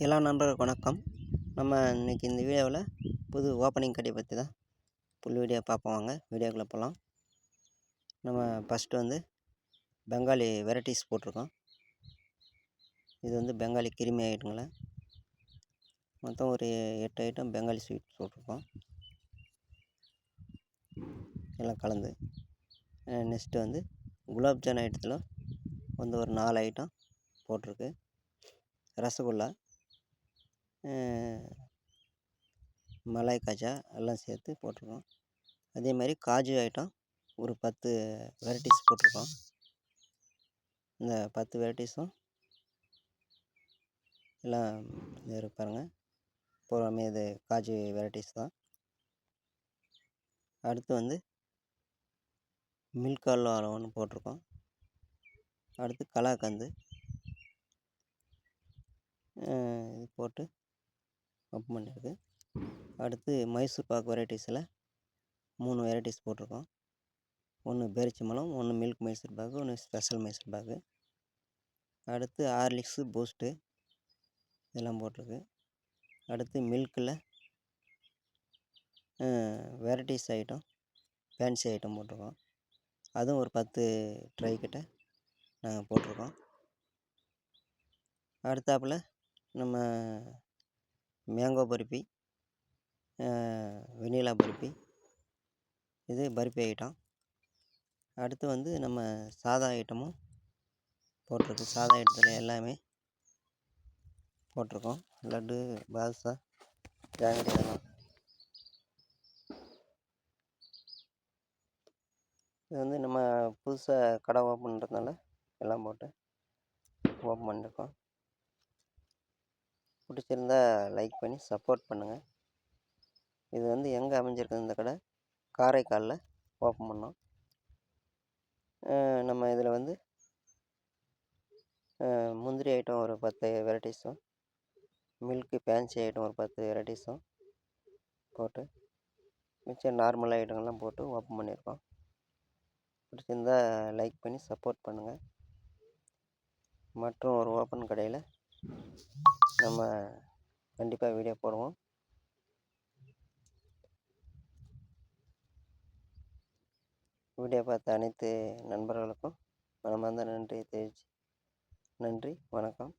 எல்லா நண்பர்களுக்கு வணக்கம். நம்ம இன்றைக்கி இந்த வீடியோவில் புது ஓப்பனிங் கடை பற்றி தான் ஃபுல் வீடியோ பார்ப்போம். வாங்க வீடியோக்குள்ளே போகலாம். நம்ம ஃபஸ்ட்டு வந்து பெங்காலி வெரைட்டிஸ் போட்டிருக்கோம். இது வந்து பெங்காலி கிருமி ஐட்டங்களை மொத்தம் ஒரு 8 ஐட்டம் பெங்காலி ஸ்வீட் போட்டிருக்கோம், எல்லாம் கலந்து. நெக்ஸ்ட்டு வந்து குலாப்ஜான் ஐட்டத்தில் வந்து ஒரு 4 ஐட்டம் போட்டிருக்கு. ரசகுல்லா, மலாய் காஜா எல்லாம் சேர்த்து போட்டிருக்கோம். அதே மாதிரி காஜு ஐட்டம் ஒரு 10 வெரைட்டிஸ் போட்டிருக்கோம். இந்த 10 வெரைட்டிஸும் எல்லாம் இது இருப்பாருங்க. பூராமே இது காஜு வெரைட்டிஸ் தான். அடுத்து வந்து மில்க் அல்வா ஒன்று போட்டிருக்கோம். அடுத்து கலாக்கந்து இது போட்டு ஓப்பன் பண்ணியிருக்கு. அடுத்து மைசூர் பாக் வெரைட்டிஸில் 3 வெரைட்டிஸ் போட்டிருக்கோம். ஒன்று பேரிச்சம்பழம், ஒன்று மில்க் மைசூர் பாக்கு, ஒன்று ஸ்பெஷல் மைசூர் பாக்கு. அடுத்து ஹார்லிக்ஸு, பூஸ்ட்டு இதெல்லாம் போட்டிருக்கு. அடுத்து மில்கில் வெரைட்டிஸ் ஐட்டம், ஃபேன்சி ஐட்டம் போட்டிருக்கோம். அதுவும் ஒரு 10 ட்ரை கிட்ட நாங்கள் போட்டிருக்கோம். அடுத்தாப்பில் நம்ம மேங்கோ பர்பி, வெனிலா பர்பி, இது பர்பி ஐட்டம். அடுத்து வந்து நம்ம சாதா ஐட்டமும் போட்டிருக்கு. சாதா ஐட்டத்தில் எல்லாமே போட்டிருக்கோம். லட்டு, பாதுஷா, ஜாங்கிரி இதெல்லாம். இது வந்து நம்ம புதுசாக கடை ஓப்பன் பண்ணுறதுனால எல்லாம் போட்டு ஓப்பன் பண்ணியிருக்கோம். பிடிச்சிருந்தா லைக் பண்ணி சப்போர்ட் பண்ணுங்கள். இது வந்து எங்கே அமைஞ்சிருக்குது இந்த கடை? காரைக்காலில் ஓப்பன் பண்ணோம். நம்ம இதில் வந்து முந்திரி ஐட்டம் ஒரு 10 வெரைட்டிஸும், மில்க்கு ஃபேன்சி ஐட்டம் ஒரு 10 வெரைட்டிஸும் போட்டு மிச்சம் நார்மல் ஐட்டங்கள்லாம் போட்டு ஓப்பன் பண்ணியிருக்கோம். பிடிச்சிருந்தா லைக் பண்ணி சப்போர்ட் பண்ணுங்கள். மற்றும் ஒரு ஓப்பன் கடையில் நம்ம கண்டிப்பாக வீடியோ போடுவோம். வீடியோ பார்த்த அனைத்து நண்பர்களுக்கும் மனமார்ந்த நன்றி தெரிவிச்சு நன்றி, வணக்கம்.